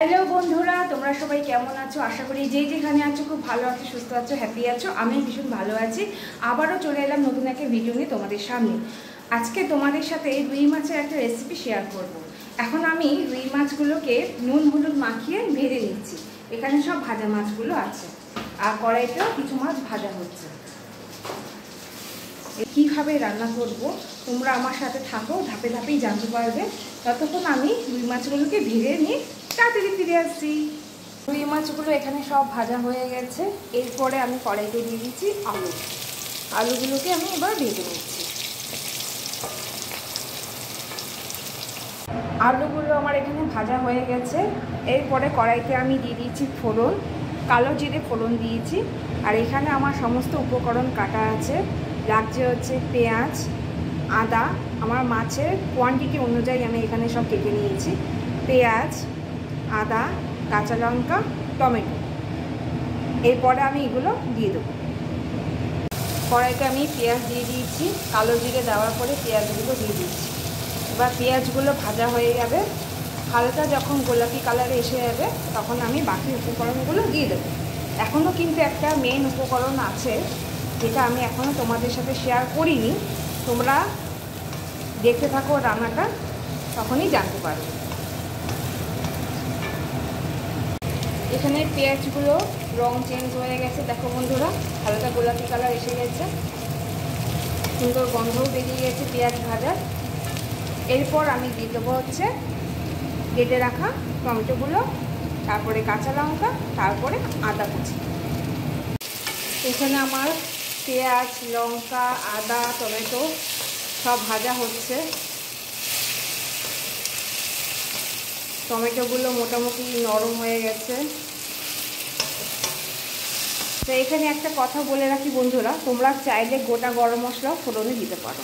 Hello বন্ধুরা, তোমরা সবাই কেমন আছো? আশা করি যে যেখানে আছো খুব ভালো আছো, সুস্থ আছো, হ্যাপি আছো। আমি ভীষণ ভালো আছি। আবারও চলে এলাম নতুন একটা ভিডিও নিয়ে তোমাদের সামনে। আজকে তোমাদের সাথে রুই মাছের একটা রেসিপি শেয়ার করব। এখন আমি রুই মাছগুলোকে নুন হলুদ মাখিয়ে ভেজে নিচ্ছি। এখানে সব ভাজা মাছগুলো আছে, আর কড়াইতেও কিছু মাছ ভাজা হচ্ছে। কীভাবে রান্না করব তোমরা আমার সাথে থাকো, ধাপে ধাপেই জানতে পারবে। ততক্ষণ আমি রুই মাছগুলোকে ভেজে নিয়ে তাড়াতাড়ি ফিরে আসছি। রুই মাছগুলো এখানে সব ভাজা হয়ে গেছে। এরপরে আমি কড়াইতে দিয়ে দিচ্ছি আলুগুলোকে আমি এবার ভেজে নিচ্ছি। আলুগুলো আমার এখানে ভাজা হয়ে গেছে। এরপরে কড়াইতে আমি দিয়ে দিচ্ছি ফোড়ন, কালো জিরে ফোড়ন দিয়েছি। আর এখানে আমার সমস্ত উপকরণ কাটা আছে। লাগছে হচ্ছে পেঁয়াজ, আদা, আমার মাছের কোয়ান্টিটি অনুযায়ী আমি এখানে সব কেটে নিয়েছি। পেঁয়াজ, আদা, কাঁচা লঙ্কা, টমেটো। এরপরে আমি এগুলো দিয়ে দেবো। কড়াইতে আমি পেঁয়াজ দিয়ে দিয়েছি, কালো জিরে দেওয়ার পরে পেঁয়াজগুলো দিয়ে দিচ্ছি। এবার পেঁয়াজগুলো ভাজা হয়ে যাবে, হালকা যখন গোলাপি কালারে এসে যাবে তখন আমি বাকি উপকরণগুলো দিয়ে দেবো। এখনও কিন্তু একটা মেন উপকরণ আছে যেটা আমি এখনও তোমাদের সাথে শেয়ার করিনি। তোমরা দেখতে থাকো রান্নাটা, তখনই জানতে পারবে। এখানে পেঁয়াজগুলো রং চেঞ্জ হয়ে গেছে, দেখো বন্ধুরা, হালকা গোলাপি কালার এসে গেছে, সুন্দর গন্ধও বেরিয়ে গেছে পেঁয়াজ ভাজার। এরপর আমি দিয়ে দেবো হচ্ছে কেটে রাখা টমেটোগুলো, তারপরে কাঁচা লঙ্কা, তারপরে আদা কুচি। এখানে আমার পেঁয়াজ, লঙ্কা, আদা, টমেটো সব ভাজা হচ্ছে। টমেটোগুলো মোটামুটি নরম হয়ে গেছে। তো এখানে একটা কথা বলে রাখি বন্ধুরা, তোমরা চাইলে গোটা গরম মশলা ফোড়নে দিতে পারো।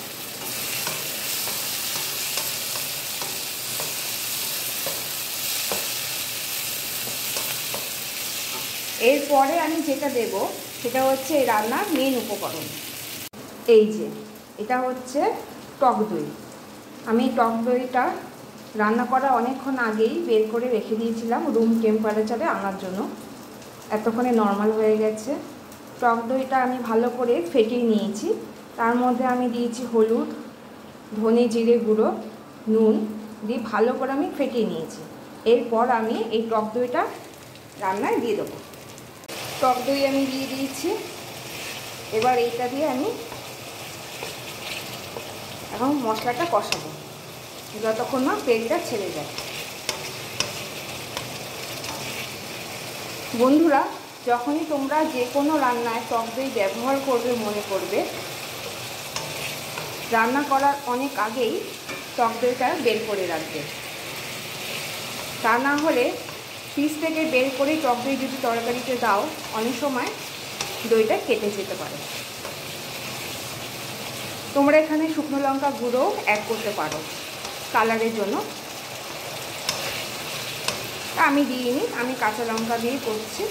এরপরে আমি যেটা দেব সেটা হচ্ছে এই রান্নার মেন উপকরণ। এই যে এটা হচ্ছে টক দই। আমি টক দইটা রান্না করা অনেকক্ষণ আগেই বের করে রেখে দিয়েছিলাম রুম টেম্পারেচারে আনার জন্য। এতক্ষণে নর্মাল হয়ে গেছে। টক দইটা আমি ভালো করে ফেটিয়ে নিয়েছি। তার মধ্যে আমি দিয়েছি হলুদ, ধনে জিরে গুঁড়ো, নুন দিয়ে ভালো করে আমি ফেটিয়ে নিয়েছি। এরপর আমি এই টক দইটা রান্নায় দিয়ে দেবো। টক দই আমি দিয়ে দিয়েছি। এবার এইটা দিয়ে আমি এখন মশলাটা কষাবো যতক্ষণ না তেলটা ছেড়ে যায়। বন্ধুরা, যখনই তোমরা যে কোনো রান্নায় টক দই ব্যবহার করবে মনে করবে, রান্না করার অনেক আগেই টক দইটা বের করে রাখবে। তা না হলে ফ্রিজ থেকে বের করে টক দই যদি তরকারিতে দাও, অনেক সময় দইটা কেটে যেতে পারে। তোমরা এখানে শুকনো লঙ্কা গুঁড়ো অ্যাড করতে পারো কালারের জন্য। আমি দিইনি, আমি কাঁচা লঙ্কা দিয়ে করছি।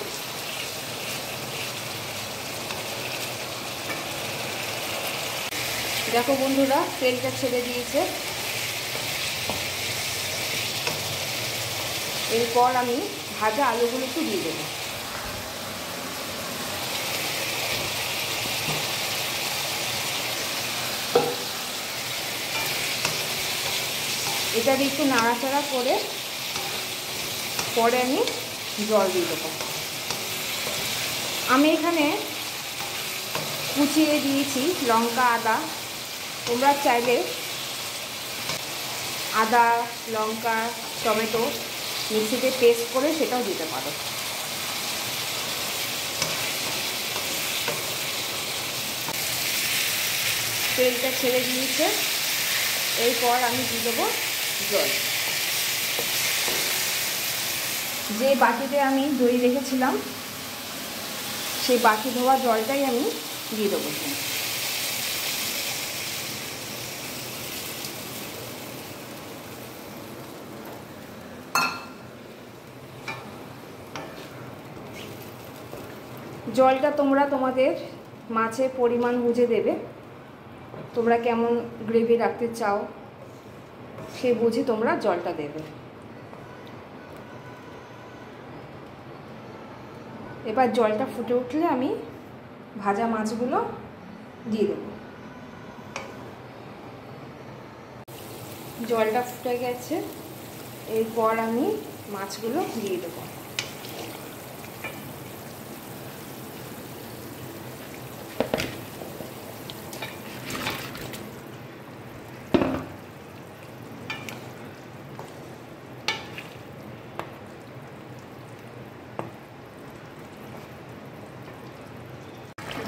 দেখো বন্ধুরা, তেলটা ছেড়ে দিয়েছে। এরপর আমি ভাজা আলুগুলো একটু দিয়ে দেবো। এটা একটু নাড়াচাড়া করে পরে আমি জল দিয়ে দেবো। আমি এখানে কুচিয়ে দিয়েছি লঙ্কা, আদা। তোমরা চাইলে আদা, লঙ্কা, টমেটো মিক্সিতে পেস্ট করে সেটাও দিতে পারো। তেলটা ছেড়ে দিয়েছে। এরপর আমি দিয়ে দেবো জল। যে বাটিতে আমি দই রেখেছিলাম সেই বাটি ধোয়া জলটাই আমি দিয়ে দেবো। জলটা তোমরা তোমাদের মাছের পরিমাণ বুঝে দেবে। তোমরা কেমন গ্রেভি রাখতে চাও সে বুঝে তোমরা জলটা দেবে। এবার জলটা ফুটে উঠলে আমি ভাজা মাছগুলো দিয়ে দেবো। জলটা ফুটে গেছে, এরপর আমি মাছগুলো দিয়ে দেবো।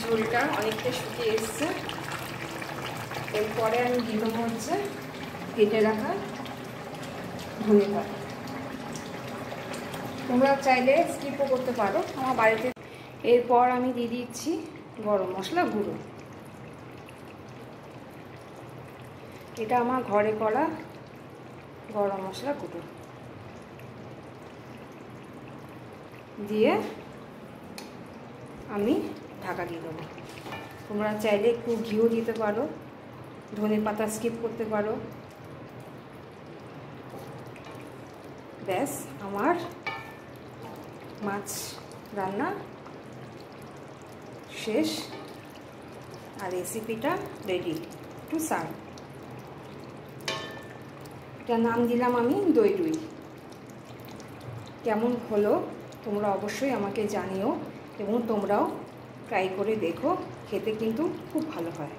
ঝোলটা অনেকটা শুকিয়ে এসছে, এরপরে আমি দিয়ে দেবো হচ্ছে কেটে রাখা ধনে পাতা। তোমরা চাইলে স্কিপও করতে পারো আমার বাড়িতে। এরপর আমি দিয়ে দিচ্ছি গরম মশলা গুঁড়ো। এটা আমার ঘরে করা গরম মশলা গুঁড়ো দিয়ে আমি ঢাকা দিয়ে দেবো। তোমরা চাইলে একটু ঘিও দিতে পারো, ধনে পাতা স্কিপ করতে পারো। ব্যাস, আমার মাছ রান্না শেষ আর রেসিপিটা রেডি টু সার্ভ। এটার নাম দিলাম আমি দই রুই। কেমন হলো তোমরা অবশ্যই আমাকে জানিও এবং তোমরাও ট্রাই করে দেখো, খেতে কিন্তু খুব ভালো হয়।